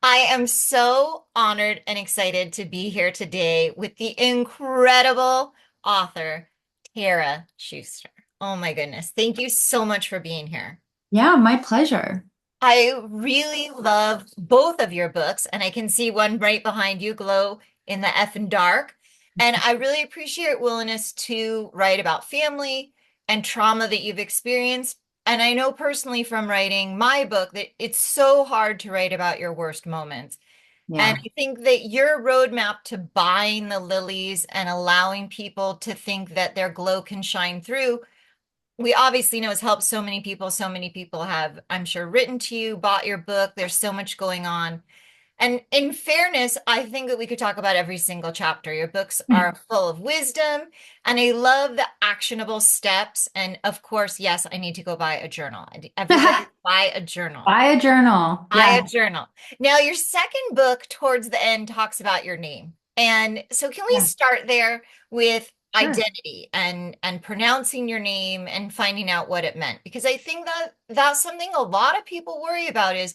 I am so honored and excited to be here today with the incredible author, Tara Schuster. Oh my goodness. Thank you so much for being here. Yeah, my pleasure. I really love both of your books, and I can see one right behind you, Glow in the Effin' Dark. And I really appreciate your willingness to write about family and trauma that you've experienced. And I know personally from writing my book that it's so hard to write about your worst moments. And Yeah. I think that your roadmap to buying the lilies and allowing people to think that their glow can shine through, we obviously know has helped so many people. So many people have, I'm sure, written to you, bought your book. There's so much going on. And in fairness, I think that we could talk about every single chapter. Your books are full of wisdom, and I love the actionable steps. And of course, yes, I need to go buy a journal. Everybody buy a journal. Buy a journal. Buy Yeah. a journal. Now, your second book towards the end talks about your name. And so can we Yeah. start there with Sure. identity and pronouncing your name and finding out what it meant? Because I think that that's something a lot of people worry about is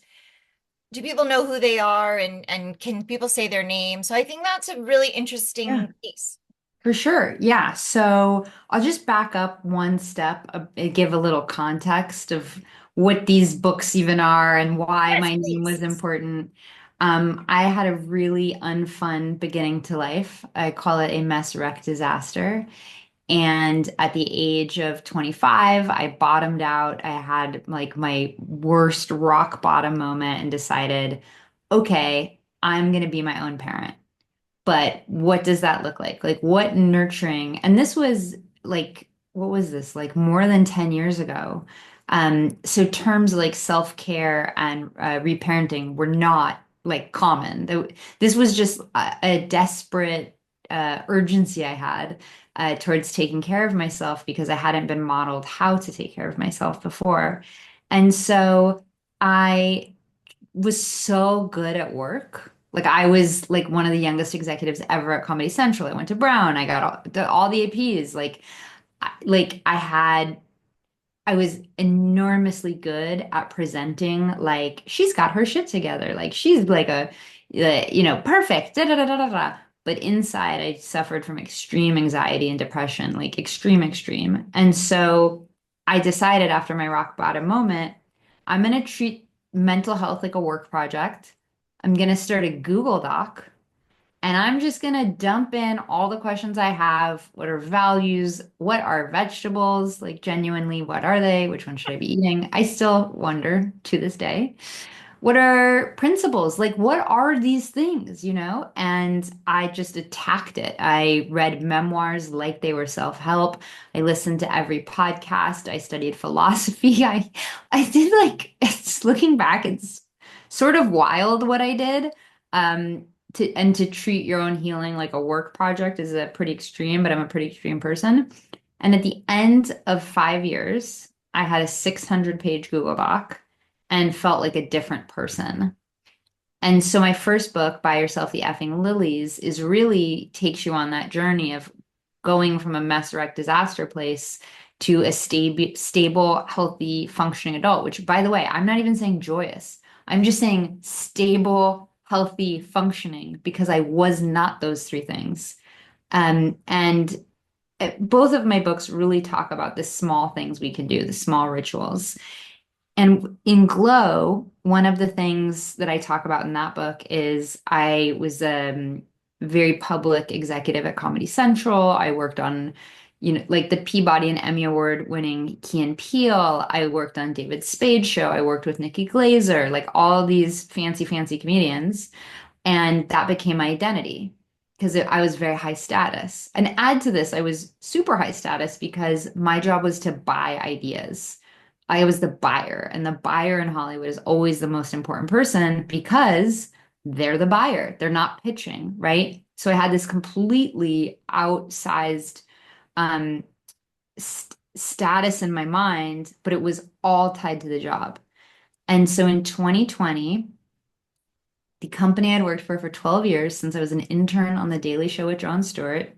do people know who they are and can people say their name? So I think that's a really Yeah. interesting piece. For sure. Yeah. So I'll just back up one step, give a little context of what these books even are and why Yes, my name was please. important. I had a really unfun beginning to life. I call it a mess wreck disaster. And at the age of 25, I bottomed out. I had like my worst rock bottom moment and decided, okay, I'm going to be my own parent. But what does that look like? Like, what nurturing? And this was like, what was this? Like more than 10 years ago. So terms like self-care and reparenting were not like common. This was just a desperate urgency I had towards taking care of myself because I hadn't been modeled how to take care of myself before. And so I was so good at work. Like I was like one of the youngest executives ever at Comedy Central. I went to Brown. I got all the APs. I was enormously good at presenting like she's got her shit together. Like she's like perfect. Da, da, da, da, da, da. But inside, I suffered from extreme anxiety and depression, like extreme, extreme. And so I decided after my rock bottom moment, I'm going to treat mental health like a work project. I'm going to start a Google Doc and I'm just going to dump in all the questions I have. What are values? What are vegetables? Like, genuinely, what are they? Which one should I be eating? I still wonder to this day. What are principles? Like, what are these things, you know? And I just attacked it. I read memoirs like they were self-help. I listened to every podcast. I studied philosophy. I did like, it's looking back, it's sort of wild what I did. To treat your own healing like a work project is a pretty extreme, but I'm a pretty extreme person. And at the end of 5 years, I had a 600-page Google Doc and felt like a different person. And so my first book, Buy Yourself the Effing Lilies, is really takes you on that journey of going from a mess wreck disaster place to a stable, healthy, functioning adult, which by the way, I'm not even saying joyous. I'm just saying stable, healthy, functioning because I was not those three things. And both of my books really talk about the small things we can do, the small rituals. And in Glow, one of the things that I talk about in that book is I was a very public executive at Comedy Central. I worked on, like the Peabody and Emmy Award winning Key and Peele. I worked on David Spade's show. I worked with Nikki Glazer, like all these fancy, fancy comedians. And that became my identity because I was very high status. And add to this, I was super high status because my job was to buy ideas. I was the buyer, and the buyer in Hollywood is always the most important person because they're the buyer. They're not pitching, right? So I had this completely outsized um, status in my mind, but it was all tied to the job. And so in 2020, the company I'd worked for 12 years, since I was an intern on The Daily Show with Jon Stewart,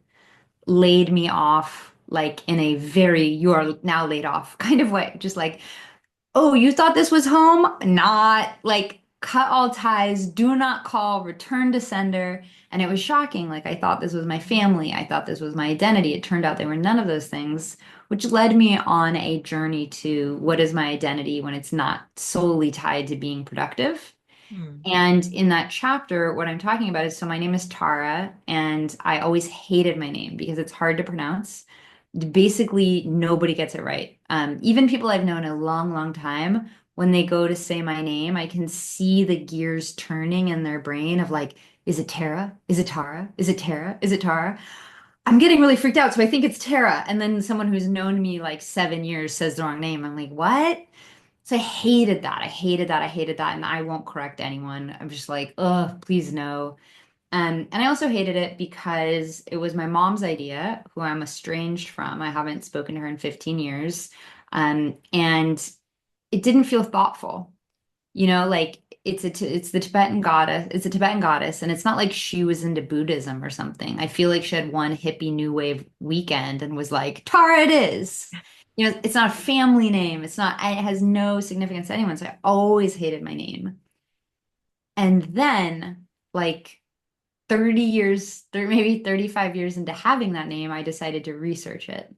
laid me off like in a very you are now laid off kind of way. Just like, oh, you thought this was home? Not like cut all ties, do not call, return to sender. And it was shocking. Like I thought this was my family. I thought this was my identity. It turned out they were none of those things, which led me on a journey to what is my identity when it's not solely tied to being productive. Hmm. And in that chapter, what I'm talking about is so my name is Tara, and I always hated my name because it's hard to pronounce. Basically, nobody gets it right. Even people I've known a long, long time, when they go to say my name, I can see the gears turning in their brain of like, is it Tara? Is it Tara? Is it Tara? Is it Tara? I'm getting really freaked out, so I think it's Tara. And then someone who's known me like 7 years says the wrong name. I'm like, what? So I hated that. I hated that. I hated that. And I won't correct anyone. I'm just like, oh, please no. And I also hated it because it was my mom's idea, who I'm estranged from. I haven't spoken to her in 15 years. And it didn't feel thoughtful. Like it's the Tibetan goddess. It's a Tibetan goddess, and it's not like she was into Buddhism or something. I feel like she had one hippie new wave weekend and was like, Tara it is. It's not a family name. It has no significance to anyone. So I always hated my name. And then, like 30 years, maybe 35 years into having that name, I decided to research it.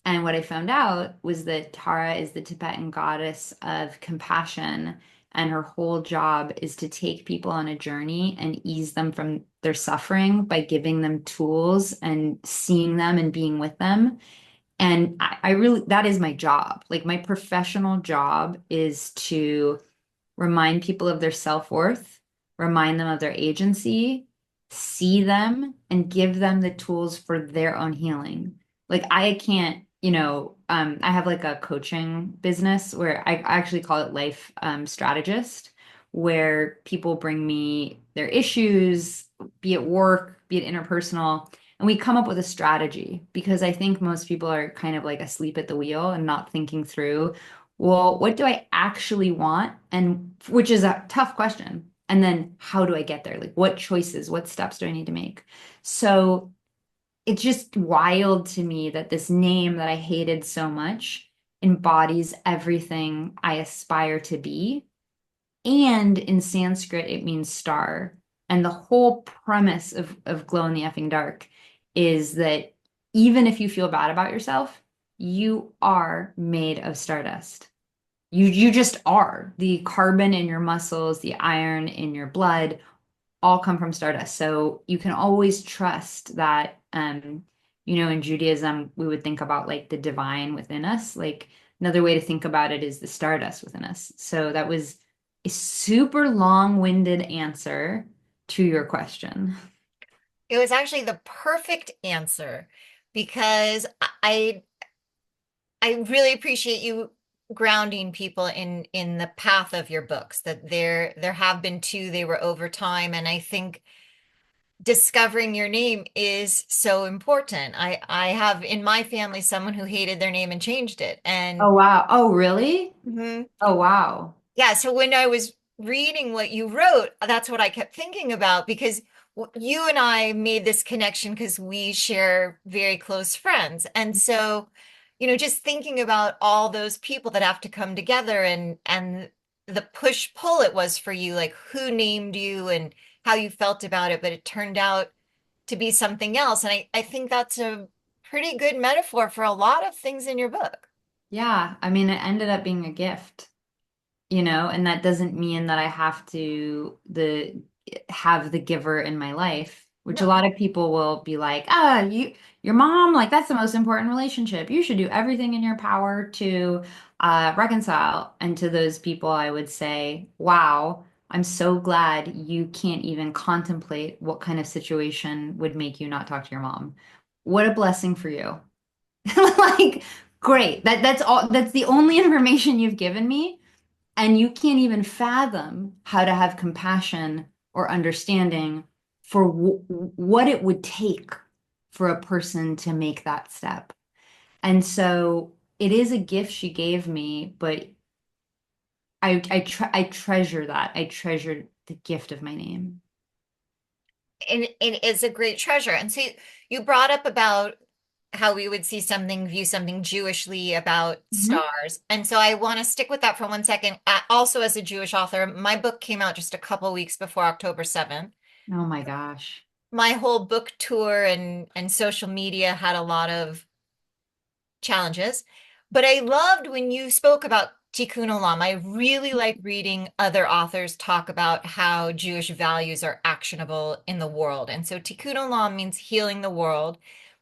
And what I found out was that Tara is the Tibetan goddess of compassion, and her whole job is to take people on a journey and ease them from their suffering by giving them tools and seeing them and being with them. And I really, that is my job. Like my professional job is to remind people of their self-worth, remind them of their agency, see them, and give them the tools for their own healing. Like I can't, I have like a coaching business where I actually call it life strategist, where people bring me their issues, be it work, be it interpersonal, and we come up with a strategy because I think most people are kind of like asleep at the wheel and not thinking through, well, what do I actually want? And which is a tough question. And then how do I get there? Like, what choices, what steps do I need to make? So it's just wild to me that this name that I hated so much embodies everything I aspire to be. And in Sanskrit, it means star. And the whole premise of Glow in the Effing Dark is that even if you feel bad about yourself, you are made of stardust. You just are. The carbon in your muscles, the iron in your blood, all come from stardust. So you can always trust that, in Judaism, we would think about like the divine within us. Like another way to think about it is the stardust within us. So that was a super long-winded answer to your question. It was actually the perfect answer because I really appreciate you grounding people in the path of your books, that there have been two, they were over time, and I think discovering your name is so important. I have in my family someone who hated their name and changed it. And Oh, wow. Oh, really? mhm. Oh, wow. Yeah, so when I was reading what you wrote, that's what I kept thinking about because you and I made this connection because we share very close friends. And so, just thinking about all those people that have to come together and the push pull it was for you, like who named you and how you felt about it, but it turned out to be something else. And I think that's a pretty good metaphor for a lot of things in your book. Yeah. I mean, it ended up being a gift. And that doesn't mean that I have to the have the giver in my life, which a No. lot of people will be like, your mom, like that's the most important relationship. You should do everything in your power to reconcile. And to those people, I would say, wow, I'm so glad you can't even contemplate what kind of situation would make you not talk to your mom. What a blessing for you. Like, great. That's all. That's the only information you've given me and you can't even fathom how to have compassion or understanding for what it would take for a person to make that step. And so it is a gift she gave me, but I treasure that. I treasure the gift of my name. And it's a great treasure. And so you brought up about how we would see something, view something Jewishly about Mhm. stars. And so I want to stick with that for 1 second. Also, as a Jewish author, my book came out just a couple weeks before October 7th. Oh my gosh. My whole book tour and social media had a lot of challenges. But I loved when you spoke about Tikkun Olam. I really like reading other authors talk about how Jewish values are actionable in the world. And so Tikkun Olam means healing the world,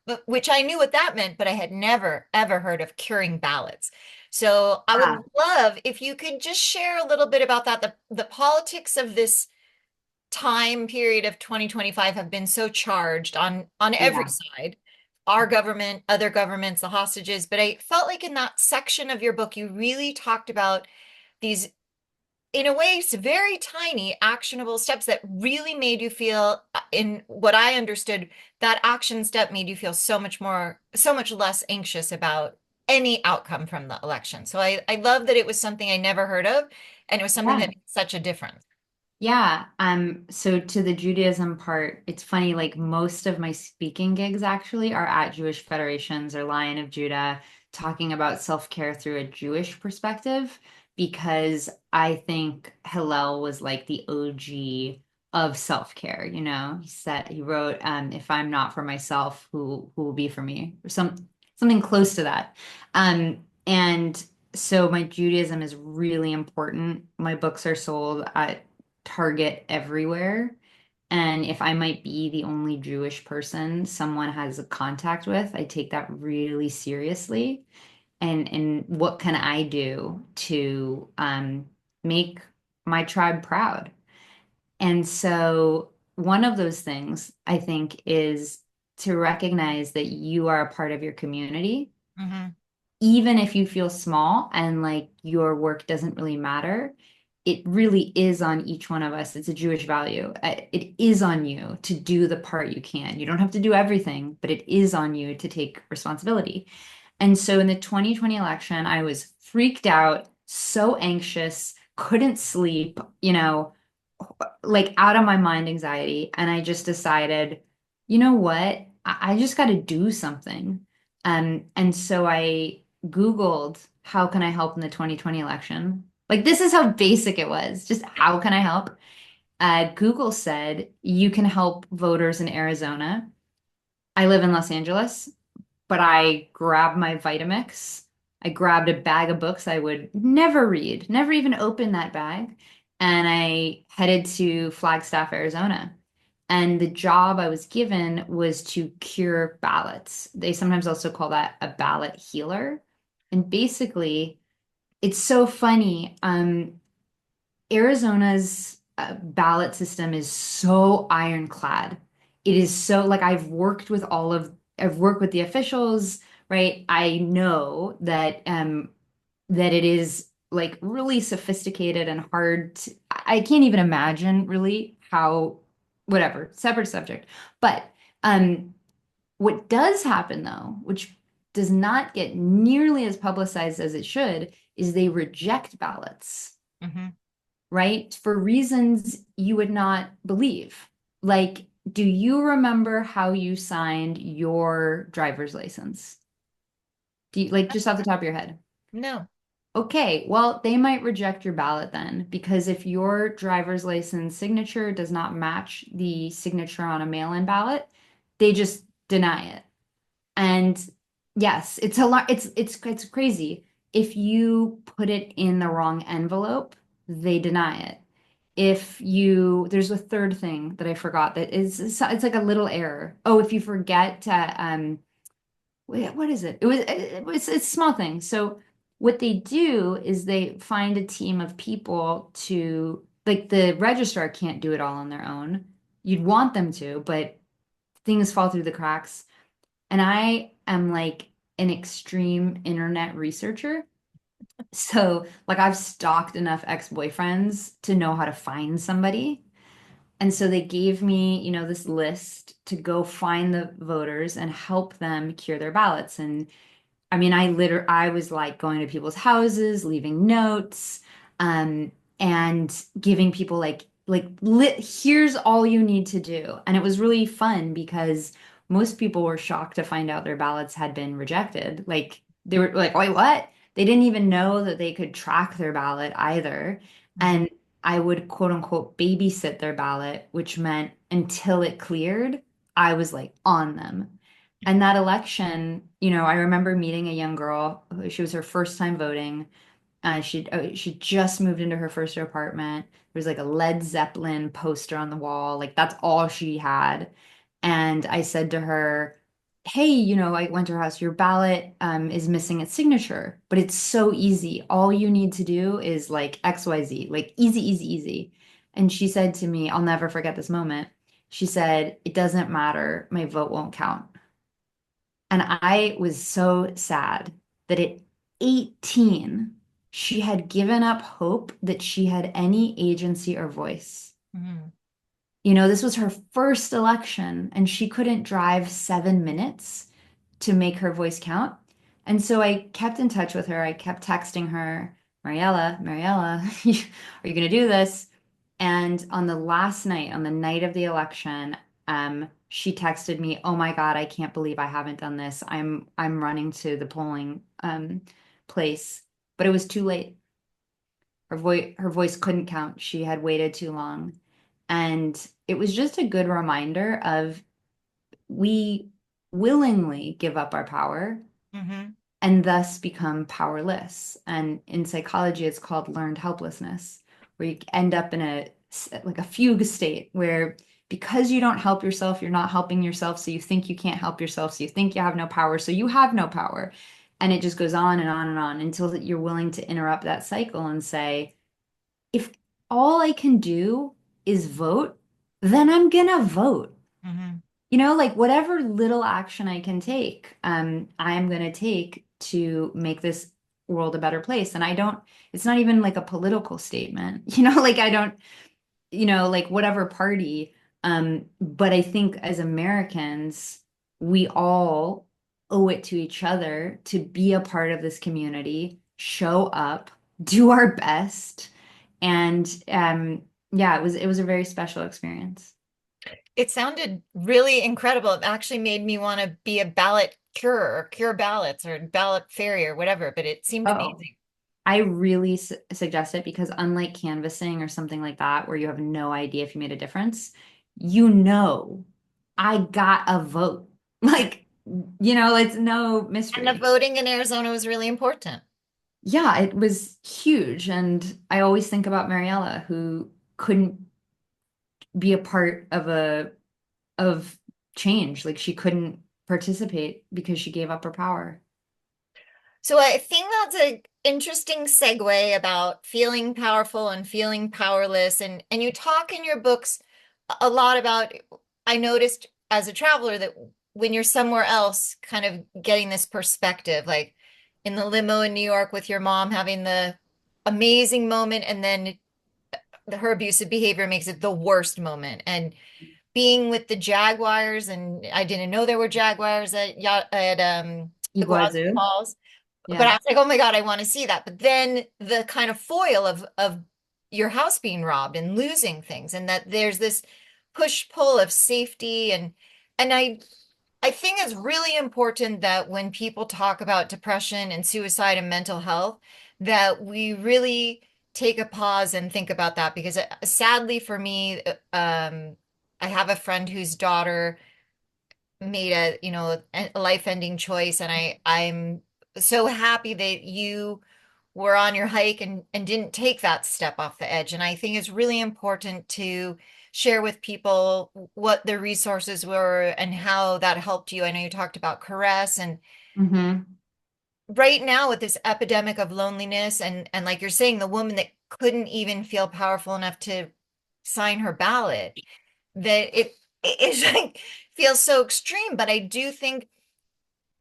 but which I knew what that meant, but I had never, ever heard of curing ballots. So I would Ah, love if you could just share a little bit about that, the politics of this time period of 2025 have been so charged on every yeah, side, our government, other governments, the hostages. But I felt like in that section of your book you really talked about these, in a way, very tiny actionable steps that really made you feel, in what I understood, that action step made you feel so much more, so much less anxious about any outcome from the election. So I love that it was something I never heard of, and it was something that yeah. made such a difference. Yeah, so to the Judaism part, it's funny, like most of my speaking gigs actually are at Jewish federations or Lion of Judah, talking about self-care through a Jewish perspective, because I think Hillel was like the OG of self-care, you know. He wrote, if I'm not for myself, who will be for me? Or something close to that. And so my Judaism is really important. My books are sold at Target everywhere. And if I might be the only Jewish person someone has a contact with, I take that really seriously. And what can I do to make my tribe proud? And so one of those things I think is to recognize that you are a part of your community, Hmm. even if you feel small and like your work doesn't really matter, it really is on each one of us. It's a Jewish value. It is on you to do the part you can. You don't have to do everything, but it is on you to take responsibility. And so in the 2020 election, I was freaked out, so anxious, couldn't sleep, like out of my mind anxiety. And I just decided, you know what? I just got to do something. And so I Googled, how can I help in the 2020 election? Like, this is how basic it was. Just how can I help? Google said you can help voters in Arizona. I live in Los Angeles, but I grabbed my Vitamix. I grabbed a bag of books I would never read, never even open that bag. And I headed to Flagstaff, Arizona. And the job I was given was to cure ballots. They sometimes also call that a ballot healer. And basically, it's so funny. Arizona's ballot system is so ironclad. It is so like I've worked with the officials, right? I know that it is like really sophisticated and hard I can't even imagine really how whatever, separate subject. But um what does happen though, which does not get nearly as publicized as it should, is they reject ballots, Hmm. right? For reasons you would not believe. Like, do you remember how you signed your driver's license? Do you, like, just off the top of your head? No. Okay, well, they might reject your ballot then, because if your driver's license signature does not match the signature on a mail-in ballot, they just deny it. And yes, it's a lot. It's crazy. If you put it in the wrong envelope, they deny it. If you, there's a third thing that I forgot that is, it's like a little error. Oh, if you forget to, what is it? It's a small thing. So what they do is they find a team of people to, like the registrar can't do it all on their own. You'd want them to, but things fall through the cracks. And I am like an extreme internet researcher. So, like, I've stalked enough ex-boyfriends to know how to find somebody. And so they gave me, this list to go find the voters and help them cure their ballots. And I mean, I was like going to people's houses, leaving notes, um, and giving people here's all you need to do. And it was really fun because most people were shocked to find out their ballots had been rejected. Like they were like, wait, what? They didn't even know that they could track their ballot either. Mhm. And I would quote unquote babysit their ballot, which meant until it cleared, I was like on them. And that election, I remember meeting a young girl. She was her first time voting. She just moved into her first apartment. There was like a Led Zeppelin poster on the wall. Like that's all she had. And I said to her, "Hey, I went to her house. Your ballot is missing its signature, but it's so easy. All you need to do is like XYZ, like easy, easy, easy." And she said to me, I'll never forget this moment. She said, "It doesn't matter. My vote won't count." And I was so sad that at 18, she had given up hope that she had any agency or voice. Mhm. This was her first election, and she couldn't drive 7 minutes to make her voice count. And so I kept in touch with her. I kept texting her, Mariella, are you going to do this? And on the last night, on the night of the election, she texted me, "Oh my God, I can't believe I haven't done this. I'm running to the polling place." But it was too late. Her voice couldn't count. She had waited too long. And it was just a good reminder of we willingly give up our power Mhm. and thus become powerless. And in psychology, it's called learned helplessness, where you end up in like a fugue state where because you don't help yourself, you're not helping yourself. So you think you can't help yourself. So you think you have no power. So you have no power. And it just goes on and on and on until you're willing to interrupt that cycle and say, if all I can do is vote, then I'm gonna vote. Mhm. Like whatever little action I can take, I'm going to take to make this world a better place. And it's not even like a political statement, like I don't, like whatever party. But I think as Americans, we all owe it to each other to be a part of this community, show up, do our best. And yeah, it was a very special experience. It sounded really incredible. It actually made me want to be a ballot curer or cure ballots or ballot fairy or whatever, but it seemed Oh. amazing. I really suggest it because unlike canvassing or something like that, where you have no idea if you made a difference, you know, I got a vote. Like, it's no And the mystery. voting in Arizona was really important. Yeah, it was huge. And I always think about Mariella, who couldn't be a part of change. Like she couldn't participate because she gave up her power. So I think that's an interesting segue about feeling powerful and feeling powerless. And you talk in your books a lot about, I noticed as a traveler that when you're somewhere else, kind of getting this perspective, like in the limo in New York with your mom having the amazing moment, and then her abusive behavior makes it the worst moment. And being with the Jaguars, and I didn't know there were Jaguars at Iguazu Iguazu. Falls, but I Yeah. was like, oh my God, I want to see that. But then the kind of foil of your house being robbed and losing things, and that there's this push pull of safety, and I think it's really important that when people talk about depression and suicide and mental health, that we really take a pause and think about that because sadly for me, I have a friend whose daughter made a life-ending choice, and I'm so happy that you were on your hike and didn't take that step off the edge. And I think it's really important to share with people what the resources were and how that helped you. I know you talked about Caress, and Hmm. right now with this epidemic of loneliness, and like you're saying, the woman that couldn't even feel powerful enough to sign her ballot, that it's like feels so extreme. But I do think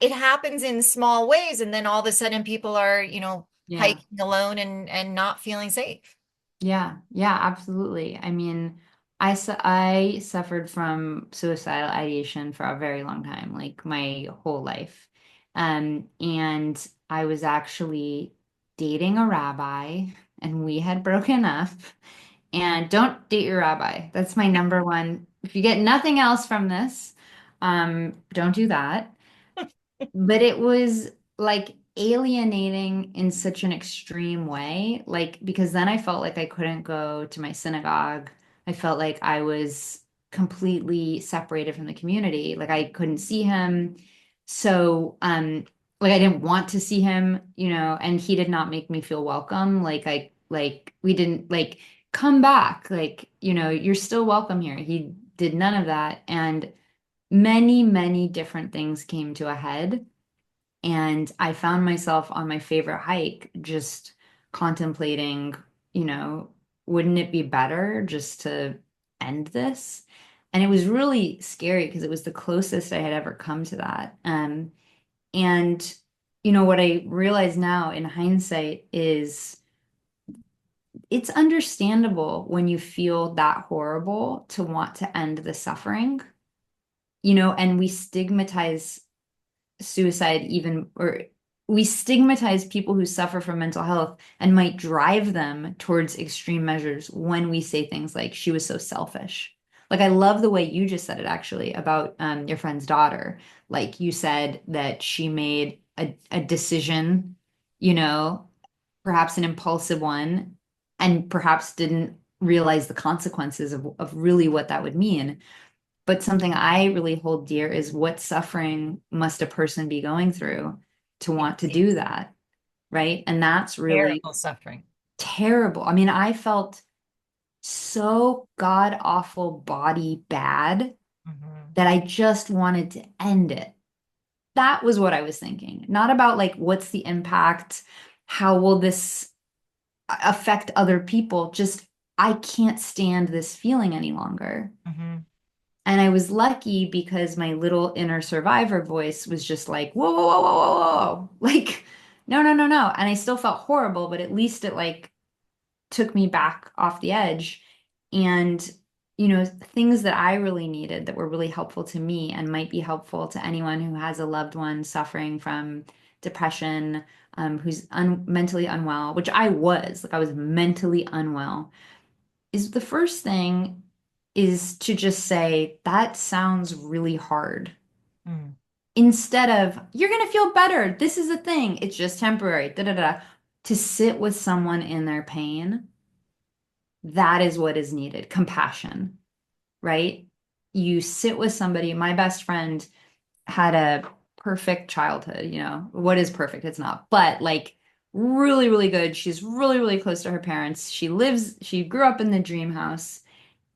it happens in small ways, and then all of a sudden people are, Yeah. hiking alone and not feeling safe. Yeah, yeah, absolutely. I mean, I suffered from suicidal ideation for a very long time, like my whole life. And I was actually dating a rabbi, and we had broken up. And don't date your rabbi. That's my number one. If you get nothing else from this, Don't do that. But it was like alienating in such an extreme way. Like, because then I felt like I couldn't go to my synagogue. I felt like I was completely separated from the community. Like, I couldn't see him. So, like I didn't want to see him, and he did not make me feel welcome. We didn't like come back. Like, you're still welcome here. He did none of that. And many, many different things came to a head. And I found myself on my favorite hike just contemplating, you know, wouldn't it be better just to end this? And it was really scary because it was the closest I had ever come to that. And, what I realize now in hindsight is it's understandable when you feel that horrible to want to end the suffering, and we stigmatize suicide even, or we stigmatize people who suffer from mental health and might drive them towards extreme measures when we say things like she was so selfish. Like, I love the way you just said it actually about your friend's daughter. Like, you said that she made a decision, you know perhaps an impulsive one, and perhaps didn't realize the consequences of really what that would mean. But something I really hold dear is what suffering must a person be going through to want to do that, right? And that's really Terrible suffering. terrible. I mean, I felt so god awful body bad Mhm. that I just wanted to end it. That was what I was thinking. Not about like, what's the impact? How will this affect other people? Just, I can't stand this feeling any longer. Mhm. And I was lucky because my little inner survivor voice was just like, whoa, whoa, whoa, whoa, whoa, whoa. Like, no, no, no, no. And I still felt horrible, but at least it like took me back off the edge. And, things that I really needed that were really helpful to me and might be helpful to anyone who has a loved one suffering from depression, who's mentally unwell, which I was, like, I was mentally unwell, is the first thing is to just say, that sounds really hard. Mm. Instead of, you're going to feel better. This is a thing. It's just temporary. Da, da, da. To sit with someone in their pain, that is what is needed. Compassion, right? You sit with somebody. My best friend had a perfect childhood, What is perfect? It's not, but like really, really good. She's really, really close to her parents. She grew up in the dream house.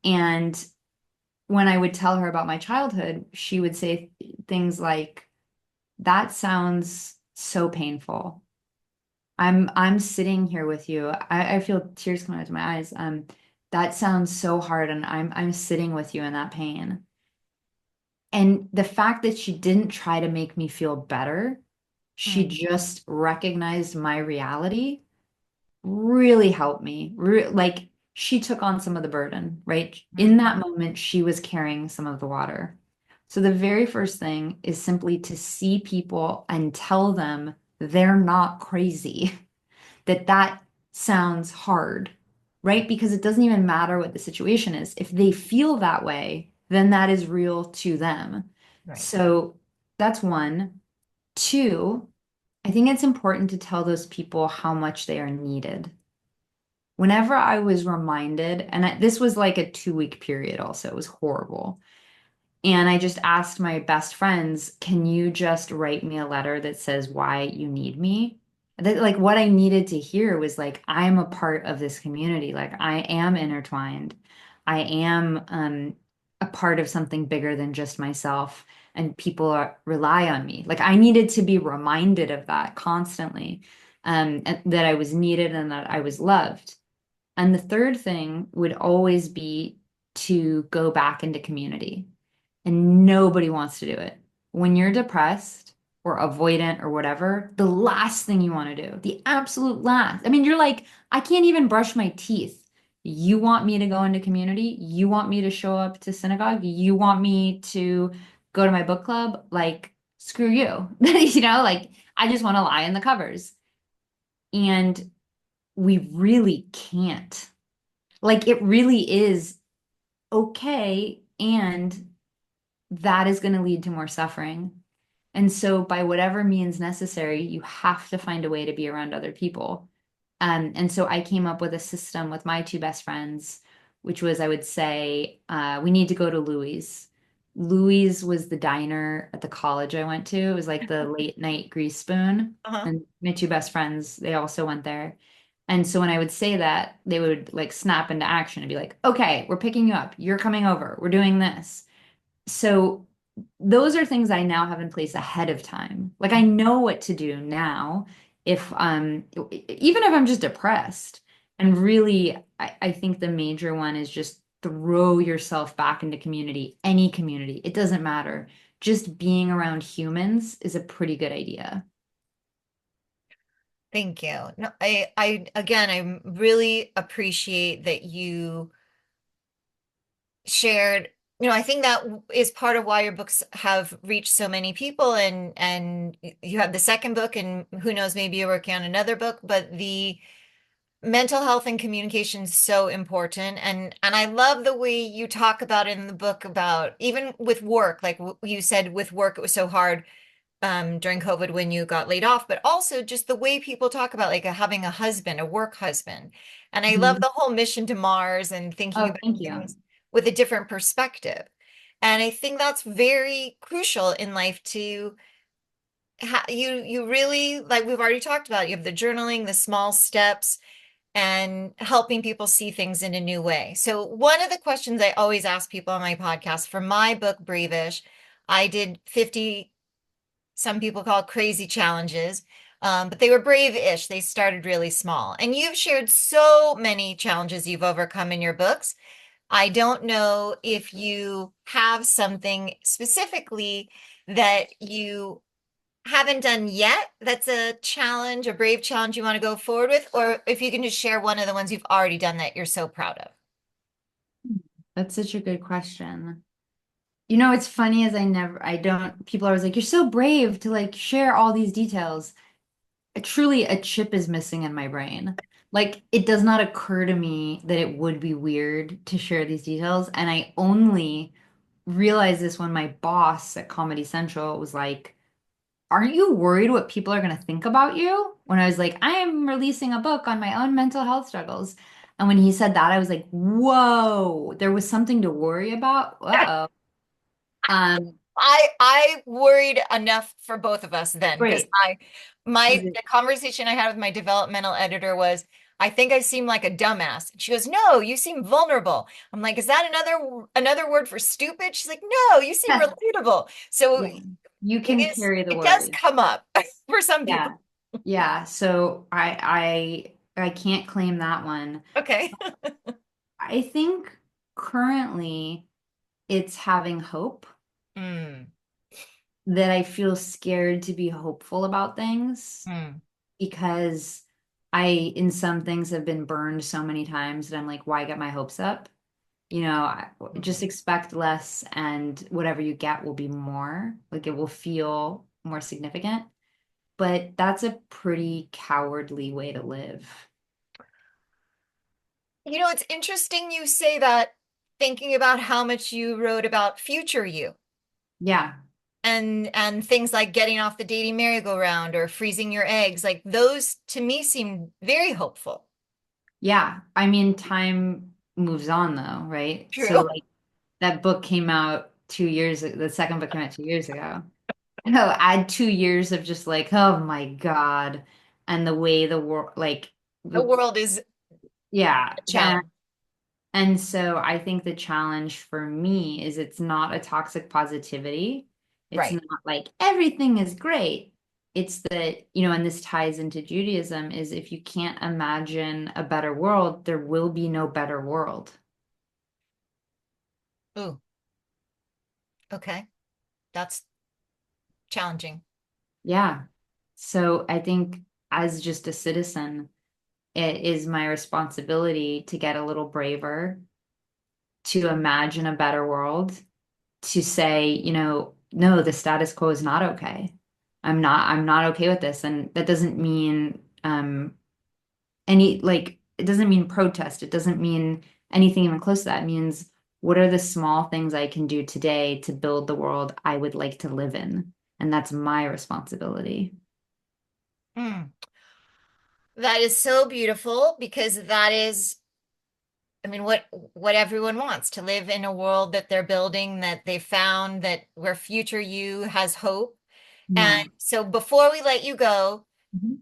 And when I would tell her about my childhood, she would say things like, that sounds so painful. I'm sitting here with you. I feel tears coming out of my eyes. That sounds so hard, and I'm sitting with you in that pain. And the fact that she didn't try to make me feel better, she Mm. just recognized my reality, really helped me. Like, she took on some of the burden, right? In Mhm. that moment, she was carrying some of the water. So the very first thing is simply to see people and tell them they're not crazy, that sounds hard, right? Because it doesn't even matter what the situation is. If they feel that way, then that is real to them. Right. So that's one. Two, I think it's important to tell those people how much they are needed. Whenever I was reminded, and this was like a 2 week period also, it was horrible. And I just asked my best friends, can you just write me a letter that says why you need me? That, like, what I needed to hear was like, I'm a part of this community. Like, I am intertwined. I am a part of something bigger than just myself, and people rely on me. Like, I needed to be reminded of that constantly, and that I was needed and that I was loved. And the third thing would always be to go back into community. And nobody wants to do it. When you're depressed or avoidant or whatever, the last thing you want to do, the absolute last. I mean, you're like, I can't even brush my teeth. You want me to go into community? You want me to show up to synagogue? You want me to go to my book club? Like, screw you. Like, I just want to lie in the covers. And we really can't. Like, it really is okay. And that is going to lead to more suffering. And so, by whatever means necessary, you have to find a way to be around other people. And so, I came up with a system with my two best friends, which was I would say, we need to go to Louis. Louis was the diner at the college I went to. It was like the late night grease spoon. Uh-huh. And my two best friends, they also went there. And so when I would say that, they would like snap into action and be like, okay, we're picking you up. You're coming over. We're doing this. So those are things I now have in place ahead of time. Like I know what to do now if even if I'm just depressed. And really, I think the major one is just throw yourself back into community, any community. It doesn't matter. Just being around humans is a pretty good idea. Thank you. No, again, I really appreciate that you shared, I think that is part of why your books have reached so many people, and you have the second book, and who knows, maybe you're working on another book, but the mental health and communication is so important. And I love the way you talk about it in the book about even with work, like you said, with work, it was so hard during COVID when you got laid off, but also just the way people talk about like having a husband, a work husband. And I love Mhm. the whole mission to Mars and thinking Oh, about thank you. things with a different perspective. And I think that's very crucial in life to you really, like we've already talked about, you have the journaling, the small steps, and helping people see things in a new way. So one of the questions I always ask people on my podcast for my book, Bravish, I did 50, some people call it crazy challenges, but they were brave-ish. They started really small. And you've shared so many challenges you've overcome in your books. I don't know if you have something specifically that you haven't done yet that's a challenge, a brave challenge you want to go forward with, or if you can just share one of the ones you've already done that you're so proud of. That's such a good question. You know, it's funny as I don't, people are always like, you're so brave to like share all these details. Truly, a chip is missing in my brain. Like, it does not occur to me that it would be weird to share these details. And I only realized this when my boss at Comedy Central was like, aren't you worried what people are going to think about you? When I was like, I am releasing a book on my own mental health struggles. And when he said that, I was like, whoa, there was something to worry about. Uh-oh. Um, I worried enough for both of us then because great. I Was my it? the conversation I had with my developmental editor was, I think I seem like a dumbass. And she goes, "No, you seem vulnerable." I'm like, "Is that another word for stupid?" She's like, "No, you seem relatable." So Yeah. You it can is carry the it does worry. come up for some people. Yeah. Yeah. So I can't claim that one. Okay. I think currently it's having hope Mm, that I feel scared to be hopeful about things mm, because I in some things have been burned so many times that I'm like, why get my hopes up? Just mm. expect less and whatever you get will be more. Like it will feel more significant. But that's a pretty cowardly way to live. It's interesting you say that, thinking about how much you wrote about future you. Yeah. And things like getting off the dating merry-go-round or freezing your eggs, like those to me seem very hopeful. Yeah. I mean, time moves on though, right? So True. like that book came out 2 years, the second book came out 2 years ago. No, add 2 years of just like, oh my God. And the way the world, like, The the, world is yeah. a challenge. And so I think the challenge for me is it's not a toxic positivity. It's Right. not like everything is great. It's that, and this ties into Judaism, is if you can't imagine a better world, there will be no better world. Ooh, okay. That's challenging. Yeah. So I think as just a citizen, it is my responsibility to get a little braver, to imagine a better world, to say, no, the status quo is not okay. I'm not okay with this. And that doesn't mean it doesn't mean protest. It doesn't mean anything even close to that. It means what are the small things I can do today to build the world I would like to live in? And that's my responsibility. Mm. That is so beautiful because that is, I mean, what everyone wants to live in a world that they're building, that they found, that where future you has hope. And Yeah. so before we let you go, Mhm.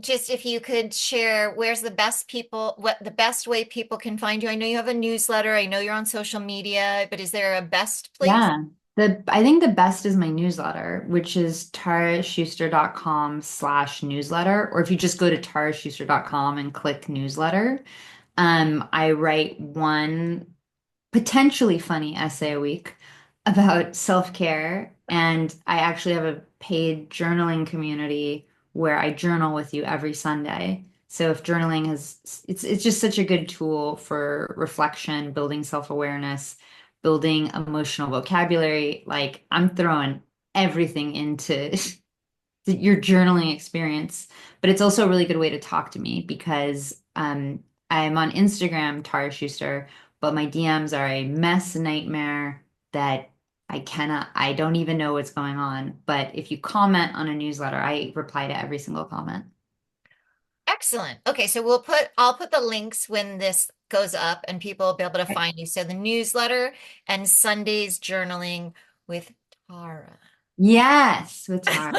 just if you could share where's the best people, what the best way people can find you. I know you have a newsletter. I know you're on social media, but is there a best place? Yeah. I think the best is my newsletter, which is taraschuster.com/newsletter. Or if you just go to taraschuster.com and click newsletter, I write one potentially funny essay a week about self-care. And I actually have a paid journaling community where I journal with you every Sunday. So if journaling it's just such a good tool for reflection, building self-awareness, building emotional vocabulary. Like I'm throwing everything into your journaling experience, but it's also a really good way to talk to me because I'm on Instagram, Tara Schuster, but my DMs are a mess nightmare that I don't even know what's going on. But if you comment on a newsletter, I reply to every single comment. Excellent. Okay, so I'll put the links when this goes up and people will be able to find you. So the newsletter and Sunday's journaling with Tara. Yes, with Tara.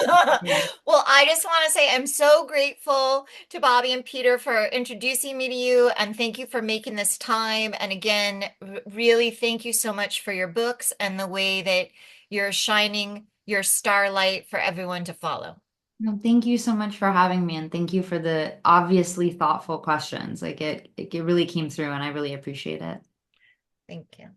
Yeah. Well, I just want to say I'm so grateful to Bobby and Peter for introducing me to you, and thank you for making this time. And again, really thank you so much for your books and the way that you're shining your starlight for everyone to follow. No, thank you so much for having me, and thank you for the obviously thoughtful questions. Like it really came through, and I really appreciate it. Thank you.